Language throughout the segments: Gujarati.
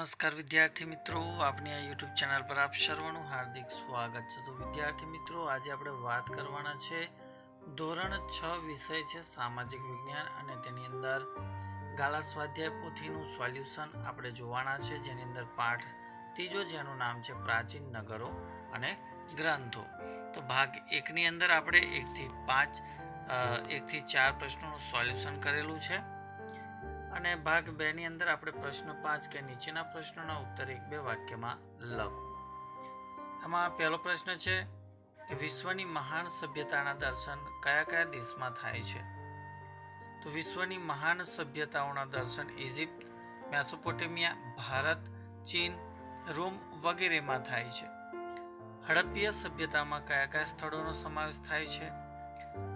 નમસ્કાર વિદ્યાર્થી મિત્રો, આપની આ યુટ્યુબ ચેનલ પર આપ સર્વનું હાર્દિક સ્વાગત છે. તો વિદ્યાર્થી મિત્રો, આજે આપણે વાત કરવાના છે ધોરણ 6 વિષય છે સામાજિક વિજ્ઞાન અને તેની અંદર ગાલા સ્વાધ્યાય પોથીનું સોલ્યુશન આપણે જોવાના છે, જેની અંદર પાઠ ત્રીજો જેનું નામ છે પ્રાચીન નગરો અને ગ્રંથો. તો ભાગ 1 ની અંદર આપણે 1 થી 4 પ્રશ્નોનું સોલ્યુશન કરેલું છે અને ભાગ 2 ની અંદર આપણે પ્રશ્ન 5 કે નીચેના પ્રશ્નોના ઉત્તર 1-2 વાક્યમાં લખો. આમાં પહેલો પ્રશ્ન છે કે વિશ્વની મહાન સભ્યતાના દર્શન કયા કયા દેશમાં થાય છે? તો વિશ્વની મહાન સભ્યતાઓના દર્શન ઇજિપ્ત, મેસોપોટેમિયા, ભારત, ચીન, રોમ વગેરેમાં થાય છે. હડપ્પીય સભ્યતામાં કયા કયા સ્થળોનો સમાવેશ થાય છે?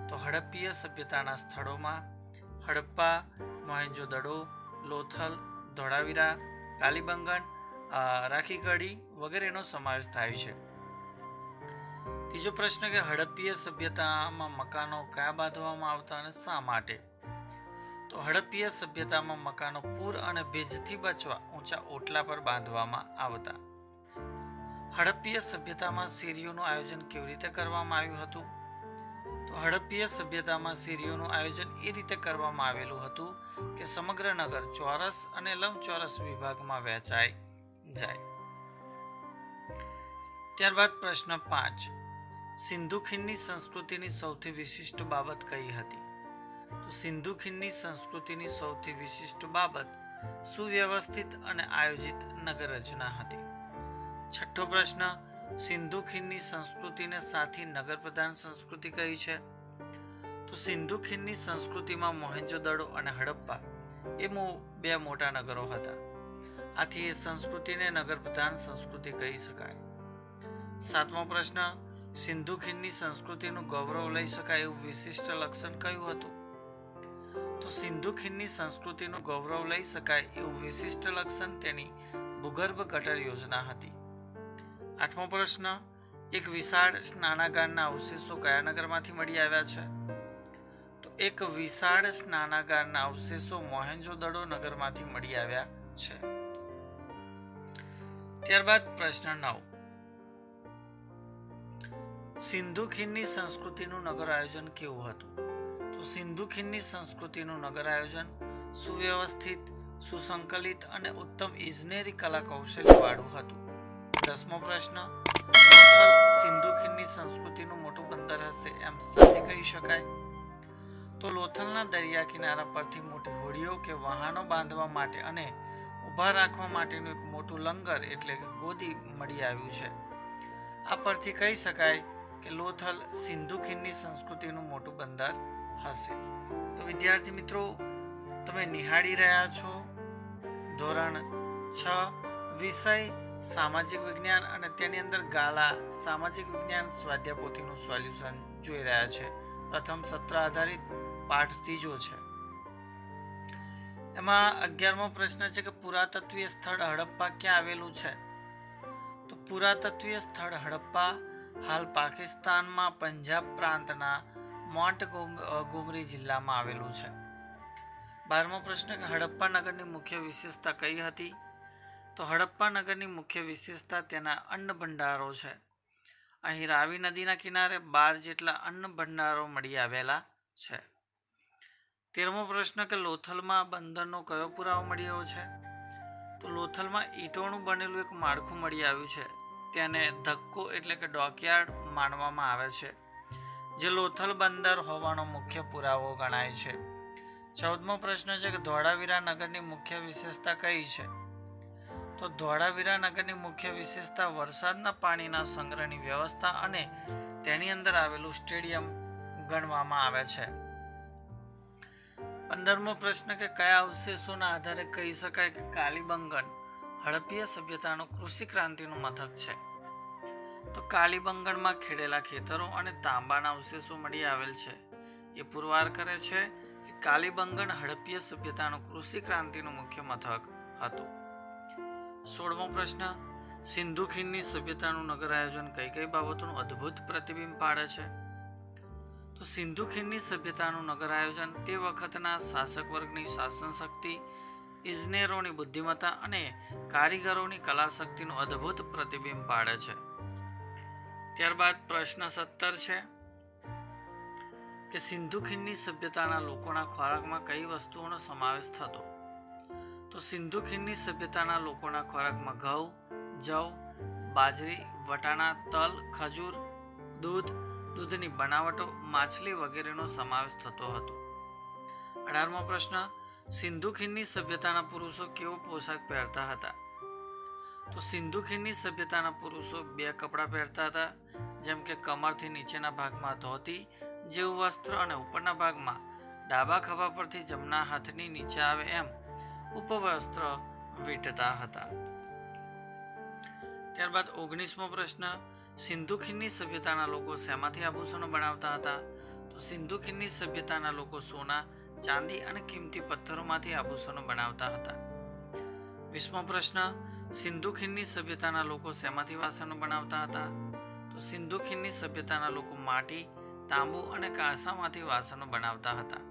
તો હડપ્પીય સભ્યતાના સ્થળોમાં હડપ્પા, મોહેન્જો-દડો, લોથલ, ધોળાવીરા, કાલીબંગન, રાખીગઢી વગેરેનો સમાવેશ થાય છે. ત્રીજો પ્રશ્ન કે હડપ્પીય સભ્યતામાં મકાનો કયા બાંધવામાં આવતા અને શા માટે? તો હડપ્પીય સભ્યતામાં મકાનો પૂર અને ભેજથી બચવા ઊંચા ઓટલા પર બાંધવામાં આવતા. હડપ્પીય સભ્યતામાં શેરીઓનું આયોજન કેવી રીતે કરવામાં આવ્યું હતું? તો હડપ્પીય સભ્યતામાં શેરીઓનું આયોજન એ રીતે કરવામાં આવેલું હતું કે સમગ્ર નગર ચોરસ અને લંબચોરસ વિભાગમાં વહેંચાઈ જાય. ત્યારબાદ પ્રશ્ન 5, સિંધુ ખીણની સંસ્કૃતિની સૌથી વિશિષ્ટ બાબત કઈ હતી? તો સિંધુ ખીણની સંસ્કૃતિની સૌથી વિશિષ્ટ બાબત સુવ્યવસ્થિત અને આયોજિત નગર રચના હતી. છઠ્ઠો પ્રશ્ન, સિંધુ ખીણની સંસ્કૃતિને સાથી નગર પ્રધાન સંસ્કૃતિ કહી છે? તો સિંધુ ખીણની સંસ્કૃતિમાં મોહેન્જો-દડો અને હડપ્પા એ બે મોટા નગરો હતા. આથી એ સંસ્કૃતિને નગર પ્રધાન સંસ્કૃતિ કહી શકાય. સાતમો પ્રશ્ન, સિંધુ ખીણની સંસ્કૃતિનું ગૌરવ લઈ શકાય એવું વિશિષ્ટ લક્ષણ કયું હતું? તો સિંધુ ખીણની સંસ્કૃતિનું ગૌરવ લઈ શકાય એવું વિશિષ્ટ લક્ષણ તેની ભૂગર્ભ ગટર યોજના હતી. આઠમો પ્રશ્ન, એક વિશાળ સ્નાનાગારના અવશેષો કયા નગરમાંથી મળી આવ્યા છે? તો એક વિશાળ સ્નાનાગારના અવશેષો મોહેન્જો-દડો નગરમાંથી મળી આવ્યા છે. ત્યારબાદ પ્રશ્ન 9, સિંધુ ખીણની સંસ્કૃતિનું નગર આયોજન કેવું હતું? તો સિંધુ ખીણની સંસ્કૃતિનું નગર આયોજન સુવ્યવસ્થિત, સુસંકલિત અને ઉત્તમ ઇજનેરી કલા કૌશલ્યવાળું હતું. 10મો પ્રશ્ન, સિંધુ ખીણની સંસ્કૃતિનું મોટું બંદર હશે એમ સાથી કહી શકાય? તો લોથલના દરિયા કિનારા પરથી મોટી હોડીઓ કે વાહનો બાંધવા માટે અને ઊભા રાખવા માટેનું એક મોટું લંગર એટલે કે ગોદી મળી આવ્યું છે. આ પરથી કહી શકાય કે લોથલ સિંધુ ખીણની સંસ્કૃતિનું મોટું બંદર હશે. તો વિદ્યાર્થી મિત્રો, તમે નિહાળી રહ્યા છો ધોરણ 6 વિષય સામાજિક વિજ્ઞાન અને તેની અંદર ગાલા સામાજિક વિજ્ઞાન સ્વાધ્યાય પોથીનું સોલ્યુશન જોઈ રહ્યા છે. પ્રથમ સત્ર આધારિત પાઠ ત્રીજો છે. એમાં 11મો પ્રશ્ન છે કે પુરાતત્વીય સ્થળ હડપ્પા ક્યાં આવેલું છે? તો પુરાતત્વીય સ્થળ હડપ્પા હાલ પાકિસ્તાનમાં પંજાબ પ્રાંતના મોન્ટગોમરી જિલ્લામાં આવેલું છે. 12મો પ્રશ્ન કે હડપ્પા નગરની મુખ્ય વિશેષતા કઈ હતી? તો હડપ્પા નગરની મુખ્ય વિશેષતા તેના અન્ન ભંડારો છે. અહીં રાવી નદીના કિનારે 12 જેટલા અન્ન ભંડારો મળી આવેલા છે. 13મો પ્રશ્ન કે લોથલમાં બંદરનો કયો પુરાવો મળ્યો છે? તો લોથલમાં ઈંટોનું બનેલું એક માળખું મળી આવ્યું છે. તેને ધક્કો એટલે કે ડોકયાર્ડ માનવામાં આવે છે, જે લોથલ બંદર હોવાનો મુખ્ય પુરાવો ગણાય છે. 14મો પ્રશ્ન છે કે ધોળાવીરા નગરની મુખ્ય વિશેષતા કઈ છે? તો ધોળાવીરા નગરની મુખ્ય વિશેષતા વરસાદના પાણીના સંગ્રહની વ્યવસ્થા અને તેની અંદર આવેલું સ્ટેડિયમ ગણવામાં આવે છે. 15મો પ્રશ્ન કે કયા અવશેષોના આધારે કહી શકાય કે કાલીબંગન હડપ્પીય સભ્યતાનું કૃષિ ક્રાંતિનું મથક છે? તો કાલીબંગનમાં ખેડેલા ખેતરો અને તાંબાના અવશેષો મળી આવેલ છે. એ પુરવાર કરે છે કે કાલીબંગન હડપ્પીય સભ્યતાનું કૃષિ ક્રાંતિનું મુખ્ય મથક હતું. 16મો પ્રશ્ન, સિંધુ ખીણની સભ્યતાનું નગર આયોજન કઈ કઈ બાબતોનું અદ્ભુત પ્રતિબિંબ પાડે છે? તો સિંધુ ખીણની સભ્યતાનું નગર આયોજન તે વખતના શાસક વર્ગની શાસન શક્તિ, ઇજનેરોની બુદ્ધિમત્તા અને કારીગરોની કલાશક્તિનું અદ્ભુત પ્રતિબિંબ પાડે છે. ત્યારબાદ પ્રશ્ન 17 છે કે સિંધુ ખીણની સભ્યતાના લોકોના ખોરાકમાં કઈ વસ્તુઓનો સમાવેશ થતો? તો સિંધુ ખીણની સભ્યતાના લોકોના ખોરાકમાં ઘઉં, જવ, બાજરી, વટાણા, તલ, ખજૂર, દૂધ, દૂધની બનાવટો, માછલી વગેરેનો સમાવેશ થતો હતો. 18મો પ્રશ્ન, સિંધુ ખીણની સભ્યતાના પુરુષો કેવો પોશાક પહેરતા હતા? તો સિંધુ ખીણની સભ્યતાના પુરુષો 2 કપડાં પહેરતા હતા, જેમ કે કમરથી નીચેના ભાગમાં ધોતી જેવું વસ્ત્ર અને ઉપરના ભાગમાં ડાબા ખભા પરથી જમણા હાથની નીચે આવે એમ ઉપવસ્ત્ર વીંટતા હતા. ત્યારબાદ 19મો પ્રશ્ન, સિંધુ ખીણની સભ્યતાના લોકો શેમાંથી આભૂષણો બનાવતા હતા? તો સિંધુ ખીણની સભ્યતાના લોકો સોના, ચાંદી અને કિંમતી પથ્થરોમાંથી આભૂષણો બનાવતા હતા. 20મો પ્રશ્ન, સિંધુ ખીણની સભ્યતાના લોકો શેમાંથી વાસણો બનાવતા હતા? તો સિંધુ ખીણની સભ્યતાના લોકો માટી, તાંબુ અને કાંસામાંથી વાસણો બનાવતા હતા.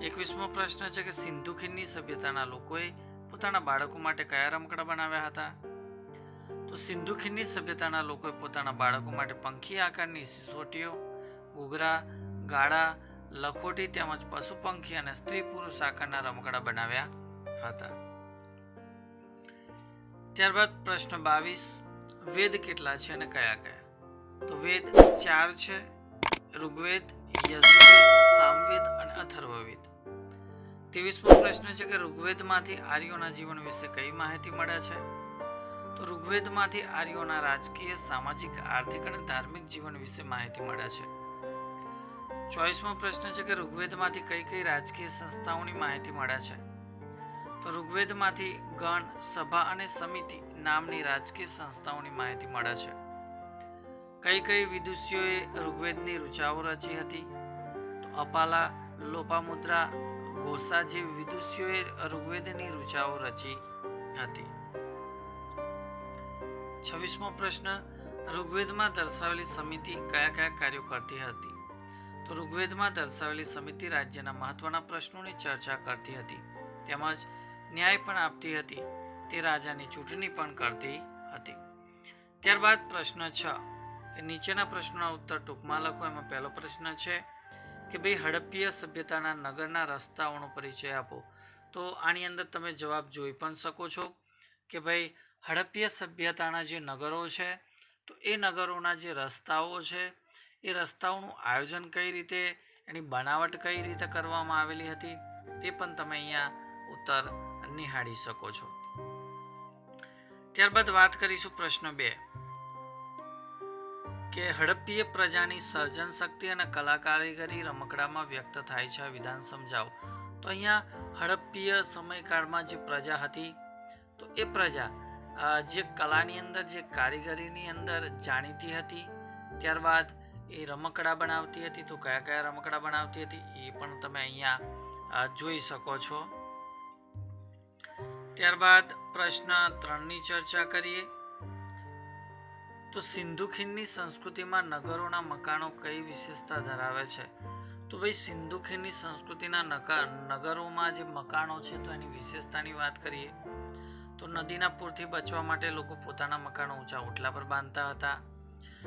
21મો પ્રશ્ન છે કે સિંધુ ખીણની સભ્યતાના લોકોએ પોતાના બાળકો માટે કયા રમકડા બનાવ્યા હતા? તો સિંધુ ખીણની સભ્યતાના લોકોએ પોતાના બાળકો માટે પંખી આકારની સિસોટીઓ, ઘૂઘરા, ગાડા, લખોટી તેમજ પશુ પંખી અને સ્ત્રી પુરુષ આકારના રમકડા બનાવ્યા હતા. ત્યારબાદ પ્રશ્ન 22, વેદ કેટલા છે અને કયા કયા? તો વેદ 4 છે: ઋગ્વેદ, યજુર્વેદ, સામવેદ અને અથર્વવેદ. 23મો પ્રશ્ન છે કે ઋગ્વેદમાંથી આર્યોના જીવન વિશે કઈ માહિતી મળે છે? તો ઋગ્વેદમાંથી આર્યોના રાજકીય, સામાજિક, આર્થિક અને ધાર્મિક જીવન વિશે માહિતી મળે છે. 24મો પ્રશ્ન છે કે ઋગ્વેદમાંથી કઈ કઈ રાજકીય સંસ્થાઓની માહિતી મળે છે? તો ઋગ્વેદમાંથી ગણ, સભા અને સમિતિ નામની રાજકીય સંસ્થાઓની માહિતી મળે છે. કઈ કઈ વિદુષીઓએ ઋગ્વેદની ઋચાઓ રચી હતી? તો અપાલા, લોપામુદ્રા, ઘોષા જેવી વિદુષીઓએ ઋગ્વેદની ઋચાઓ રચી હતી. 26મો પ્રશ્ન, ઋગ્વેદમાં દર્શાવેલી સમિતિ કયા કયા કાર્યો કરતી હતી? તો ઋગ્વેદમાં દર્શાવેલી સમિતિ રાજ્યના મહત્વના પ્રશ્નોની ચર્ચા કરતી હતી, તેમજ ન્યાય પણ આપતી હતી. તે રાજાની ચૂંટણી પણ કરતી હતી. ત્યારબાદ પ્રશ્ન 6 કે નીચેના પ્રશ્નોના ઉત્તર ટૂંકમાં લખો. એમાં પહેલો પ્રશ્ન છે કે ભાઈ હડપ્પીય સભ્યતાના નગરના રસ્તાઓનો પરિચય આપો. તો આની અંદર તમે જવાબ જોઈ પણ શકો છો કે ભાઈ હડપ્પીય સભ્યતાના જે નગરો છે, તો એ નગરોના જે રસ્તાઓ છે, એ રસ્તાઓનું આયોજન કઈ રીતે, એની બનાવટ કઈ રીતે કરવામાં આવેલી હતી, તે પણ તમે અહીંયા ઉત્તર નિહાળી શકો છો. ત્યારબાદ વાત કરીશું પ્રશ્ન 2 કે હડપ્પીય પ્રજાની સર્જન શક્તિ અને કલા કારીગરી રમકડામાં વ્યક્ત થાય છે. વિધાન સમજાવો. તો અહીંયા હડપ્પીય સમયકાળમાં જે પ્રજા હતી, તો એ પ્રજા જે કલાની અંદર, જે કારીગરીની અંદર જાણીતી હતી. ત્યારબાદ એ રમકડા બનાવતી હતી. તો કયા કયા રમકડા બનાવતી હતી એ પણ તમે અહીંયા જોઈ શકો છો. ત્યારબાદ પ્રશ્ન 3ની ચર્ચા કરીએ. તો સિંધુ ખીણની સંસ્કૃતિમાં નગરોના મકાનો કઈ વિશેષતા ધરાવે છે? તો ભાઈ સિંધુ ખીણની સંસ્કૃતિના નગરોમાં જે મકાનો છે, તો એની વિશેષતાની વાત કરીએ તો નદીના પૂરથી બચવા માટે લોકો પોતાના મકાનો ઊંચા ઓટલા પર બાંધતા હતા.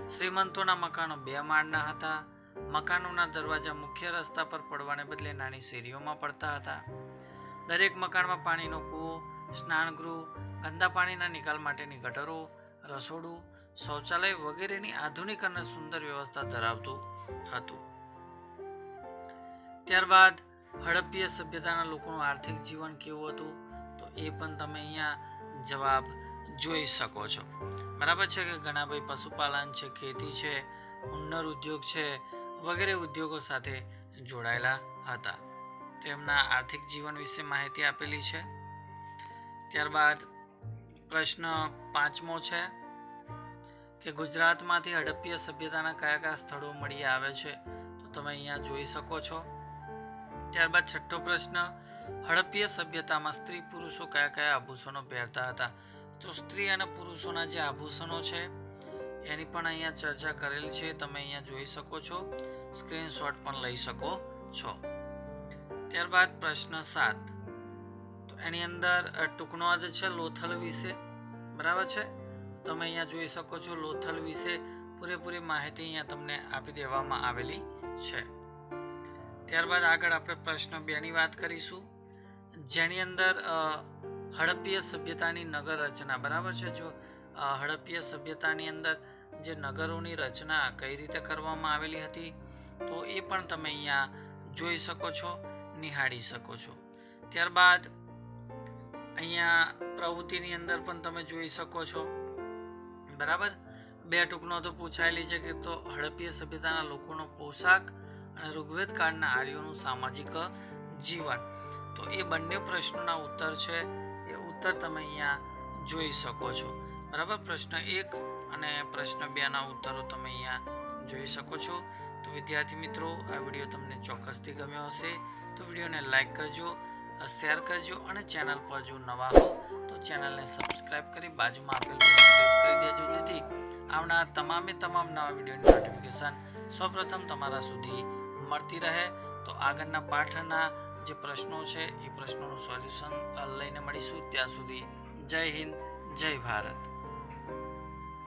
શ્રીમંતોના મકાનો 2 માળના હતા. મકાનોના દરવાજા મુખ્ય રસ્તા પર પડવાને બદલે નાની શેરીઓમાં પડતા હતા. દરેક મકાનમાં પાણીનો કૂવો, સ્નાનગૃહ, ગંદા પાણીના નિકાલ માટેની ગટરો, રસોડું, શૌચાલય વગેરેની આધુનિક અને સુંદર વ્યવસ્થા ધરાવતું હતું. ત્યારબાદ હડપ્પીય સભ્યતાના લોકોનું આર્થિક જીવન કેવું હતું? તો એ પણ તમે અહીંયા જવાબ જોઈ શકો છો. બરાબર છે કે ઘણા ભાઈ પશુપાલન છે, ખેતી છે, હુન્નર ઉદ્યોગ છે વગેરે ઉદ્યોગો સાથે જોડાયેલા હતા. તેમના આર્થિક જીવન વિશે માહિતી આપેલી છે. ત્યારબાદ પ્રશ્ન 5મો છે કે ગુજરાતમાંથી હડપ્પીય સભ્યતાના કયા કયા સ્થળો મળી આવે છે? તો તમે અહીંયા જોઈ શકો છો. ત્યારબાદ 6થો પ્રશ્ન, હડપ્પીય સભ્યતામાં સ્ત્રી પુરુષો કયા કયા આભૂષણો પહેરતા હતા? તો સ્ત્રી અને પુરુષોના જે આભૂષણો છે એની પણ અહીંયા ચર્ચા કરેલ છે. તમે અહીંયા જોઈ શકો છો, સ્ક્રીનશોટ પણ લઈ શકો છો. ત્યારબાદ પ્રશ્ન 7, તો એની અંદર ટૂંકનોંધ છે લોથલ વિશે, બરાબર છે. તમે અહીંયા જોઈ શકો છો લોથલ વિશે પૂરેપૂરી માહિતી અહીંયા તમને આપી દેવામાં આવેલી છે. ત્યારબાદ આગળ આપણે પ્રશ્ન 2 ની વાત કરીશું, જેની અંદર હડપ્પીય સભ્યતાની નગર રચના, બરાબર છે. જો હડપ્પીય સભ્યતાની અંદર જે નગરોની રચના કઈ રીતે કરવામાં આવેલી હતી તો એ પણ તમે અહીંયા જોઈ શકો છો, નિહાળી શકો છો. ત્યારબાદ અહીંયા પ્રવૃત્તિની અંદર પણ તમે જોઈ શકો છો, બરાબર. 2 ટૂંકનોંધો પૂછાયેલી છે કે તો હડપ્પીય સભ્યતાના લોકોનો પોશાક અને ઋગ્વેદ કાળના આર્યોનું સામાજિક જીવન. તો એ બંને પ્રશ્નોના ઉત્તર છે, એ ઉત્તર તમે અહીંયા જોઈ શકો છો, બરાબર. પ્રશ્ન 1 અને પ્રશ્ન 2 ના ઉત્તરો તમે અહીંયા જોઈ શકો છો. તો વિદ્યાર્થી મિત્રો, આ વિડીયો તમને ચોક્કસથી ગમ્યો હશે તો વિડીયોને લાઈક કરજો, શેર કરજો અને ચેનલ પર જો નવા હો તો ચેનલને સબસ્ક્રાઇબ કરી બાજુમાં આપેલ બેલ પ્રેસ કરી દેજો, જેથી આવનાર તમામ નવા વિડીયોની નોટિફિકેશન સૌપ્રથમ તમારા સુધી મળતી રહે. તો આગળના પાઠના જે પ્રશ્નો છે એ પ્રશ્નોનું સોલ્યુશન લઈને મળીશું. ત્યાં સુધી જય હિન્દ, જય ભારત.